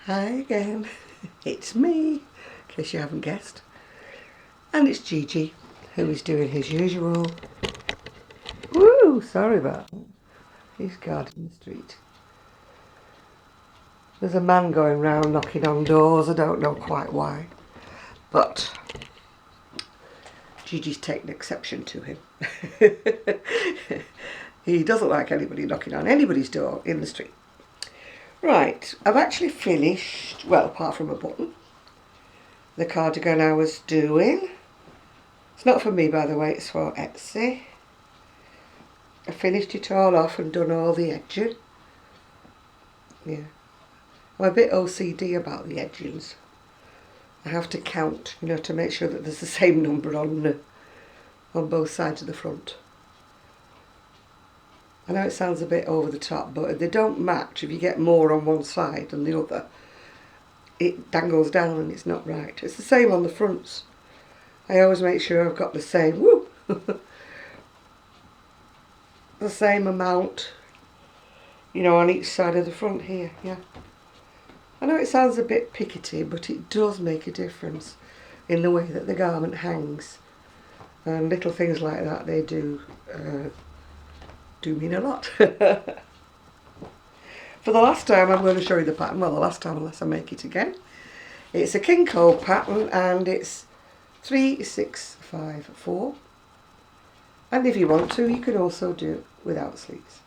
Hi again, it's me, in case you haven't guessed. And it's Gigi, who is doing his usual. Woo, sorry about that. He's guarding the street. There's a man going round knocking on doors, I don't know quite why. But Gigi's taken exception to him. He doesn't like anybody knocking on anybody's door in the street. Right, I've actually finished, well, apart from a button, the cardigan I was doing. It's not for me, by the way, it's for Etsy. I finished it all off and done all the edging. Yeah. I'm a bit OCD about the edgings. I have to count, to make sure that there's the same number on both sides of the front. I know it sounds a bit over the top, but they don't match. If you get more on one side than the other, it dangles down and it's not right. It's the same on the fronts. I always make sure I've got the same, the same amount, on each side of the front here, yeah. I know it sounds a bit pickety, but it does make a difference in the way that the garment hangs. And little things like that, they do mean a lot. For the last time, I'm going to show you the pattern. Well, the last time, unless I make it again. It's a king code pattern, and it's 3, 6, 5, 4. And if you want to, you can also do it without sleeves.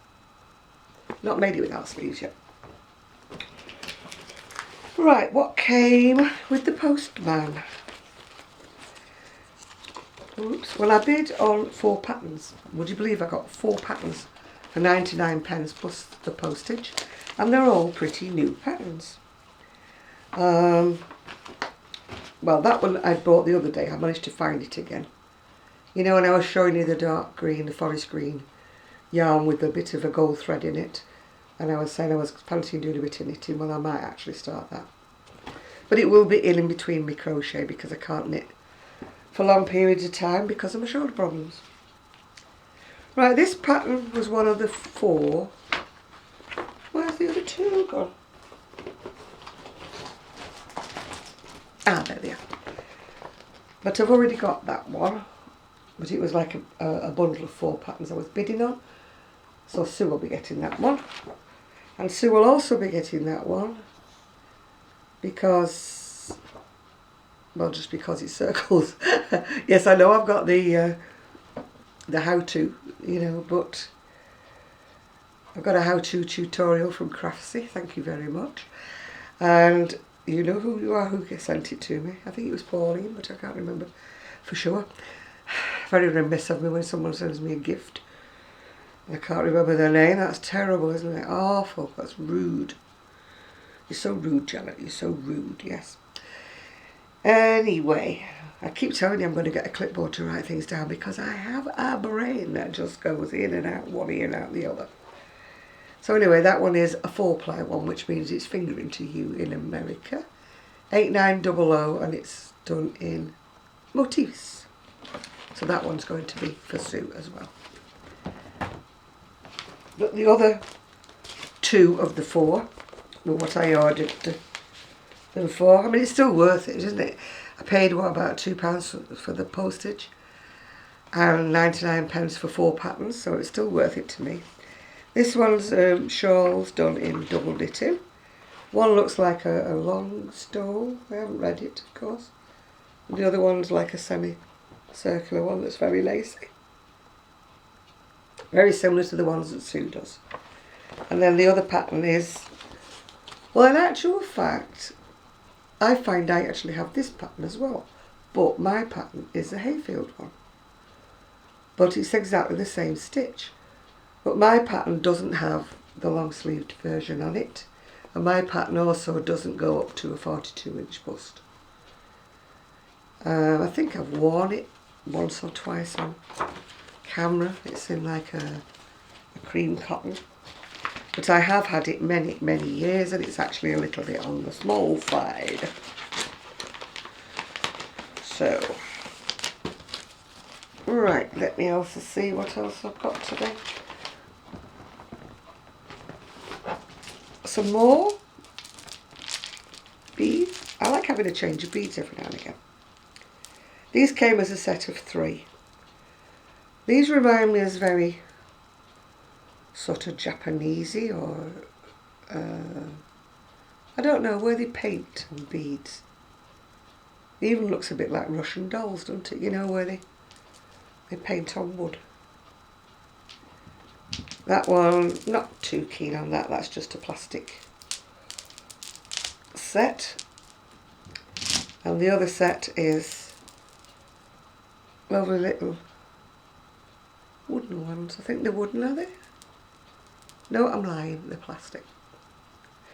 Not made it without sleeves yet. Right, what came with the postman? Oops, well, I bid on 4 patterns. Would you believe I got 4 patterns for 99p plus the postage? And they're all pretty new patterns. Well, that one I bought the other day. I managed to find it again. When I was showing you the dark green, the forest green yarn with a bit of a gold thread in it. And I was saying I was fancying doing a bit of knitting. Well, I might actually start that. But it will be in between my crochet because I can't knit for long periods of time because of my shoulder problems. Right, this pattern was one of the 4. Where's the other 2 gone? Ah, there they are. But I've already got that one. But it was like a bundle of 4 patterns I was bidding on. So Sue will be getting that one. And Sue will also be getting that one. Because, well, just because it circles. Yes, I know I've got the how-to, but I've got a how-to tutorial from Craftsy. Thank you very much. And you know who you are, who sent it to me. I think it was Pauline, but I can't remember for sure. Very remiss of me when someone sends me a gift. I can't remember their name. That's terrible, isn't it? Awful. That's rude. You're so rude, Janet. You're so rude, yes. Anyway, I keep telling you I'm going to get a clipboard to write things down because I have a brain that just goes in and out, one ear and out the other. So anyway, that one is a 4-ply one, which means it's fingering to you in America. 8900, and it's done in motifs. So that one's going to be for Sue as well. But the other 2 of the 4 were what I ordered them for. I mean, it's still worth it, isn't it? I paid, about £2 for the postage and 99p for 4 patterns, so it's still worth it to me. This one's shawls done in double knitting. One looks like a long stole. I haven't read it, of course. And the other one's like a semi-circular one that's very lacy. Very similar to the ones that Sue does. And then the other pattern is, well, in actual fact, I find I actually have this pattern as well. But my pattern is the Hayfield one. But it's exactly the same stitch. But my pattern doesn't have the long sleeved version on it. And my pattern also doesn't go up to a 42-inch bust. I think I've worn it once or twice on camera. It's in like a cream cotton. But I have had it many, many years, and it's actually a little bit on the small side. So, right, let me also see what else I've got today. Some more having a change of beads every now and again. These came as a set of 3. These remind me as very sort of Japanesey, or I don't know, where they paint on beads. It even looks a bit like Russian dolls, doesn't it? You know, where they paint on wood. That one, not too keen on that. That's just a plastic set. And the other set is lovely little wooden ones. I think they're wooden, are they? No, I'm lying, they're plastic.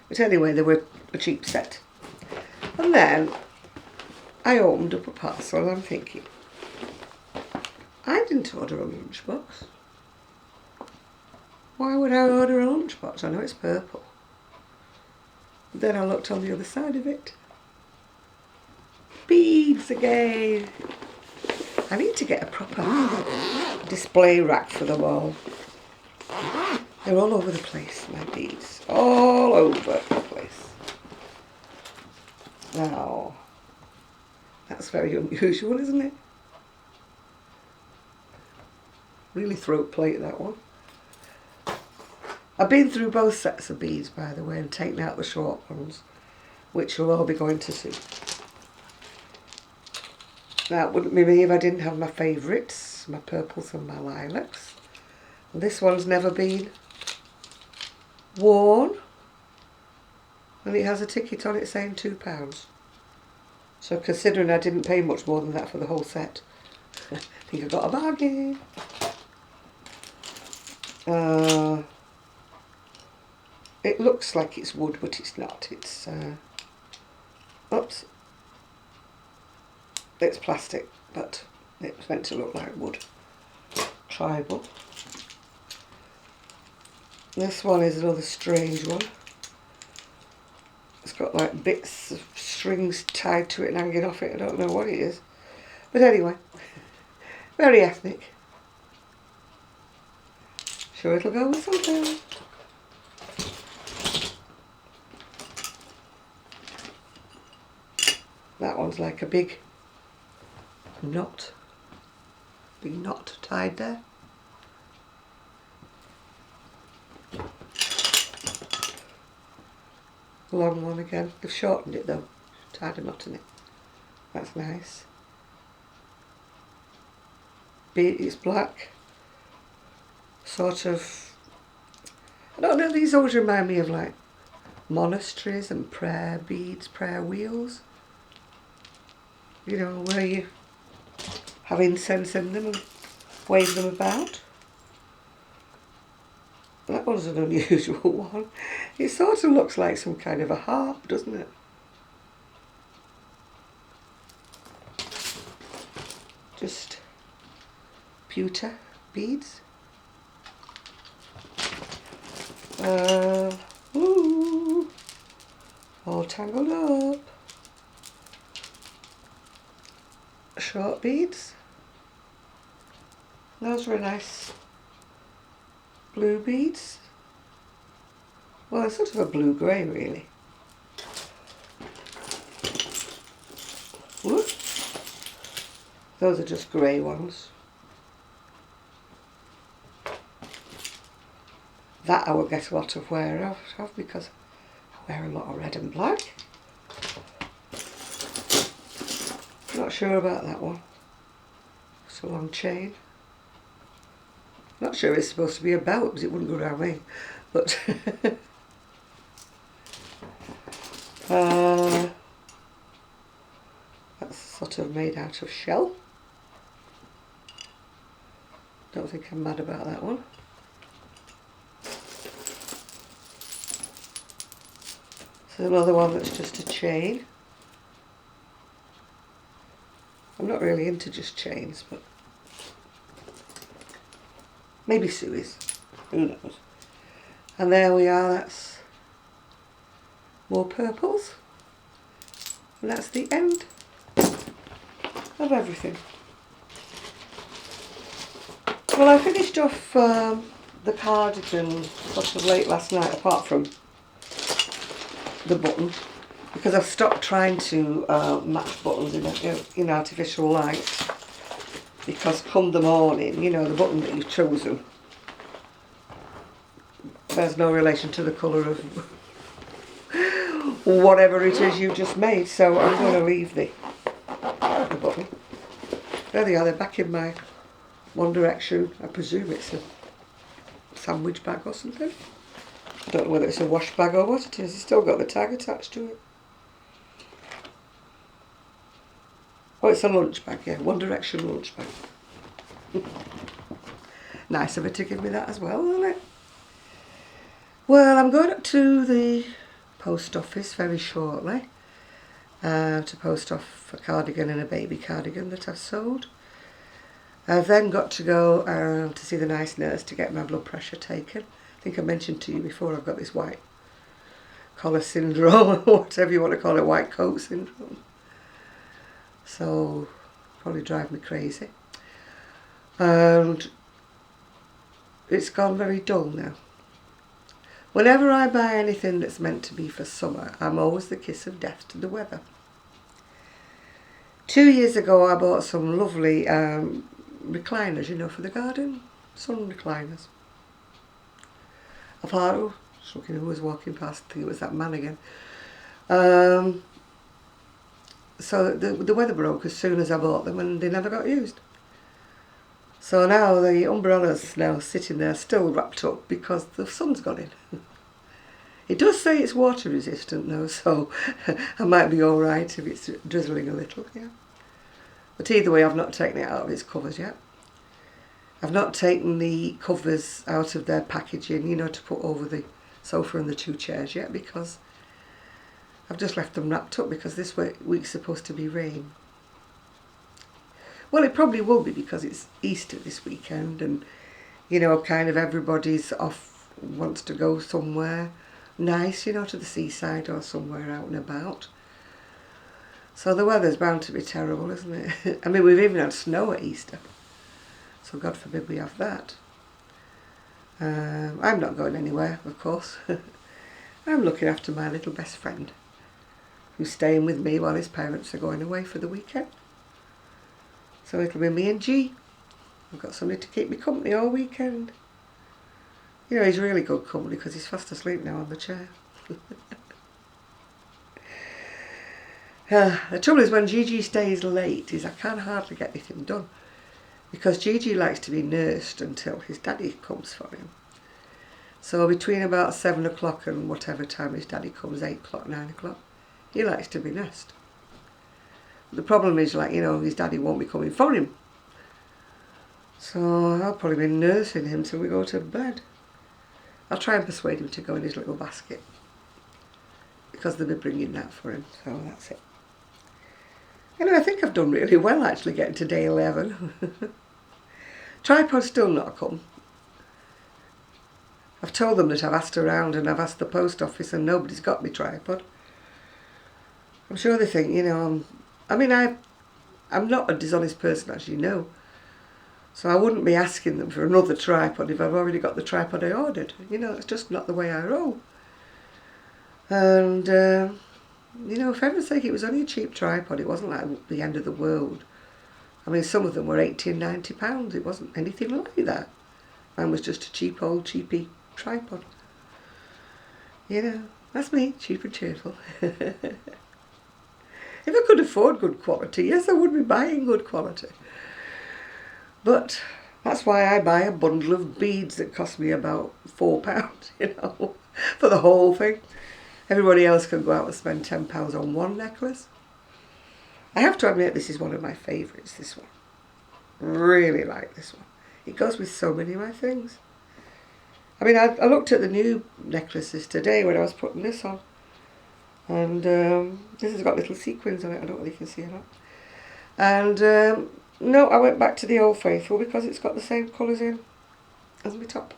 But anyway, they were a cheap set. And then I opened up a parcel and I'm thinking, I didn't order a lunchbox. Why would I order a lunchbox? I know it's purple. Then I looked on the other side of it. Beads again. I need to get a proper display rack for them all. They're all over the place, my beads. All over the place. Now, that's very unusual, isn't it? Really throat plate, that one. I've been through both sets of beads, by the way, and taken out the short ones, which will all be going to soup. Now, it wouldn't be me if I didn't have my favourites, my purples and my lilacs. And this one's never been worn, and it has a ticket on it saying £2. So considering I didn't pay much more than that for the whole set, I think I got a bargain. It looks like it's wood, but it's not. It's oops, it's plastic, but it's meant to look like wood. Tribal. This one is another strange one. It's got like bits of strings tied to it and hanging off it. I don't know what it is. But anyway, very ethnic. Sure it'll go with something. That one's like a big knot. Big knot tied there. Long one again. They've shortened it though. Tied a knot in it. That's nice. It's black. Sort of, I don't know, these always remind me of like monasteries and prayer beads, prayer wheels. You know, where you have incense in them and wave them about. That one's an unusual one. It sort of looks like some kind of a harp, doesn't it? Just pewter beads. Ooh, all tangled up. Short beads. Those were nice blue beads. Well, it's sort of a blue-grey, really. Whoop. Those are just grey ones. That I will get a lot of wear out of because I wear a lot of red and black. Not sure about that one. It's a long chain. Not sure it's supposed to be a belt because it wouldn't go around me. But that's sort of made out of shell. Don't think I'm mad about that one. So another one that's just a chain. I'm not really into just chains, but maybe Suey's. Who knows? And there we are, that's more purples. And that's the end of everything. Well, I finished off the cardigan sort of late last night, apart from the button. because I've stopped trying to match buttons in artificial light, because come the morning, you know, the button that you've chosen there's no relation to the colour of whatever it is you just made, so I'm going to leave the button. There they are, they're back in my One Direction. I presume it's a sandwich bag or something. I don't know whether it's a wash bag or what it is. It's still got the tag attached to it. Oh, it's a lunch bag, yeah, One Direction lunch bag. Nice of her to give me that as well, isn't it? Well, I'm going up to the post office very shortly to post off a cardigan and a baby cardigan that I've sold. I've then got to go to see the nice nurse to get my blood pressure taken. I think I mentioned to you before I've got this white collar syndrome, or whatever you want to call it, white coat syndrome. So, probably drive me crazy. And it's gone very dull now. Whenever I buy anything that's meant to be for summer, I'm always the kiss of death to the weather. 2 years ago I bought some lovely recliners, you know, for the garden, sun recliners. I thought, oh, just looking who was walking past, I think it was that man again. So the weather broke as soon as I bought them, and they never got used. So now the umbrella's now sitting there still wrapped up because the sun's got in. It does say it's water resistant though, so I might be alright if it's drizzling a little, yeah. But either way, I've not taken it out of its covers yet. I've not taken the covers out of their packaging, you know, to put over the sofa and the 2 chairs yet, because I've just left them wrapped up because this week's supposed to be rain. Well, it probably will be because it's Easter this weekend, and, you know, kind of everybody's off, wants to go somewhere nice, you know, to the seaside or somewhere out and about. So the weather's bound to be terrible, isn't it? I mean, we've even had snow at Easter, so God forbid we have that. I'm not going anywhere, of course. I'm looking after my little best friend, who's staying with me while his parents are going away for the weekend. So it'll be me and G. I've got somebody to keep me company all weekend. You know, he's really good company because he's fast asleep now on the chair. The trouble is when Gigi stays late is I can hardly get anything done, because Gigi likes to be nursed until his daddy comes for him. So between about 7 o'clock and whatever time his daddy comes, 8 o'clock, 9 o'clock, he likes to be nursed. The problem is, like, you know, his daddy won't be coming for him. So I'll probably be nursing him till we go to bed. I'll try and persuade him to go in his little basket, because they'll be bringing that for him, so that's it. Anyway, I think I've done really well actually getting to day 11. Tripod's still not come. I've told them that I've asked around and I've asked the post office and nobody's got me tripod. I'm sure they think, you know, I'm not a dishonest person, as you know. So I wouldn't be asking them for another tripod if I've already got the tripod I ordered. You know, it's just not the way I roll. And, you know, for heaven's sake, it was only a cheap tripod. It wasn't like the end of the world. I mean, some of them were £80 and £90. It wasn't anything like that. Mine was just a cheap old cheapy tripod. You know, that's me, cheap and cheerful. If I could afford good quality, yes, I would be buying good quality. But that's why I buy a bundle of beads that cost me about £4, you know, for the whole thing. Everybody else can go out and spend £10 on one necklace. I have to admit, this is one of my favourites, this one. Really like this one. It goes with so many of my things. I mean, I looked at the new necklaces today when I was putting this on. And this has got little sequins on it. I don't know whether you can see or not. And no, I went back to the Old Faithful because it's got the same colours in as my top.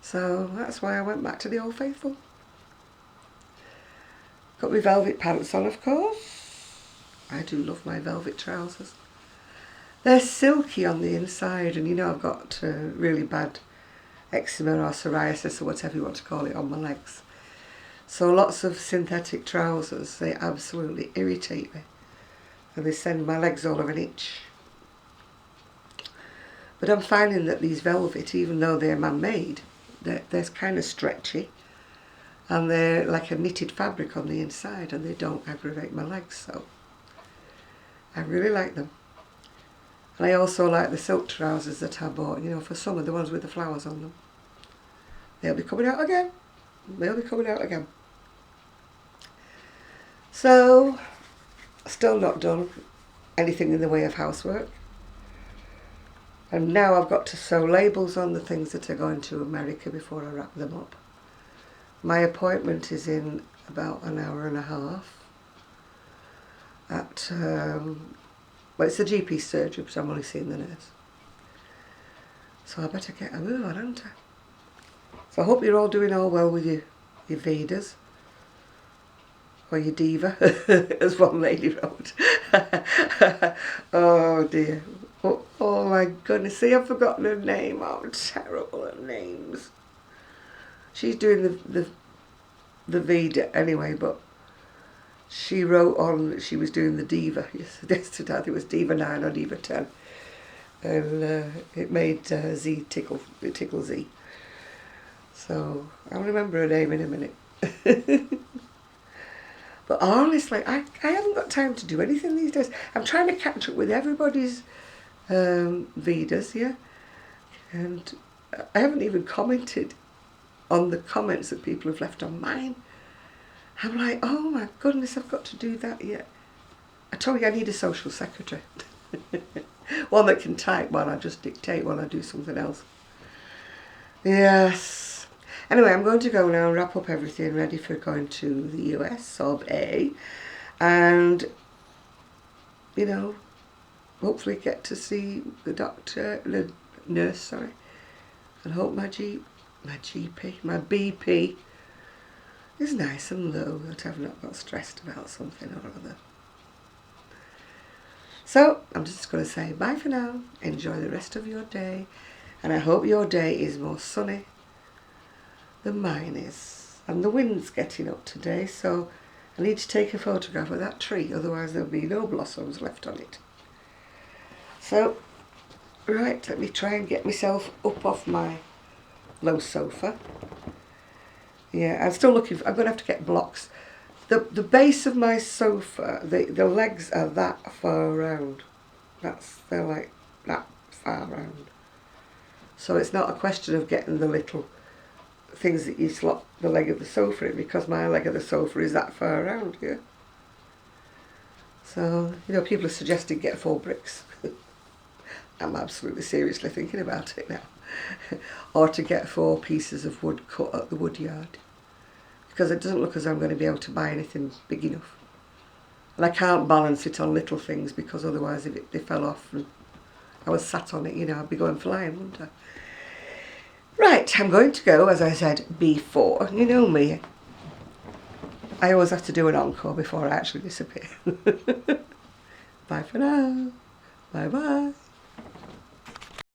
So that's why I went back to the Old Faithful. Got my velvet pants on, of course. I do love my velvet trousers. They're silky on the inside, and you know I've got really bad eczema or psoriasis or whatever you want to call it on my legs. So lots of synthetic trousers, they absolutely irritate me. And they send my legs all of an itch. But I'm finding that these velvet, even though they're man-made, they're kind of stretchy. And they're like a knitted fabric on the inside, and they don't aggravate my legs, so I really like them. And I also like the silk trousers that I bought, you know, for summer, the ones with the flowers on them. They'll be coming out again. They'll be coming out again. So, still not done anything in the way of housework. And now I've got to sew labels on the things that are going to America before I wrap them up. My appointment is in about an hour and a half at, well, it's a GP surgery, but I'm only seeing the nurse. So I better get a move on, haven't I? So I hope you're all doing all well with your Vedas. Or your diva, as one lady wrote. Oh dear. Oh my goodness, see, I've forgotten her name. I'm terrible at names. She's doing the Veda anyway, but she wrote on that she was doing the diva yesterday. I think it was diva 9 or diva 10. And it made Z tickle. It tickled Z. So I'll remember her name in a minute. But honestly, I haven't got time to do anything these days. I'm trying to catch up with everybody's Vedas, yeah? And I haven't even commented on the comments that people have left on mine. I'm like, oh my goodness, I've got to do that yet. I told you I need a social secretary. One that can type while I just dictate while I do something else. Yes. Anyway, I'm going to go now and wrap up everything ready for going to the US, Sob A. And, you know, hopefully get to see the doctor, the nurse, sorry. And hope my BP is nice and low, that I've not got stressed about something or other. So, I'm just going to say bye for now. Enjoy the rest of your day. And I hope your day is more sunny than mine is. And the wind's getting up today, so I need to take a photograph of that tree, otherwise there'll be no blossoms left on it. So, right, let me try and get myself up off my low sofa. Yeah, I'm still looking for, I'm going to have to get blocks. The base of my sofa, the legs are that far round. They're like that far round. So it's not a question of getting the little things that you slot the leg of the sofa in, because my leg of the sofa is that far around here. So, you know, people are suggesting get 4 bricks. I'm absolutely seriously thinking about it now. Or to get 4 pieces of wood cut at the wood yard. Because it doesn't look as though I'm going to be able to buy anything big enough. And I can't balance it on little things, because otherwise if they fell off and I was sat on it, you know, I'd be going flying, wouldn't I? Right, I'm going to go, as I said before. You know me. I always have to do an encore before I actually disappear. Bye for now. Bye bye.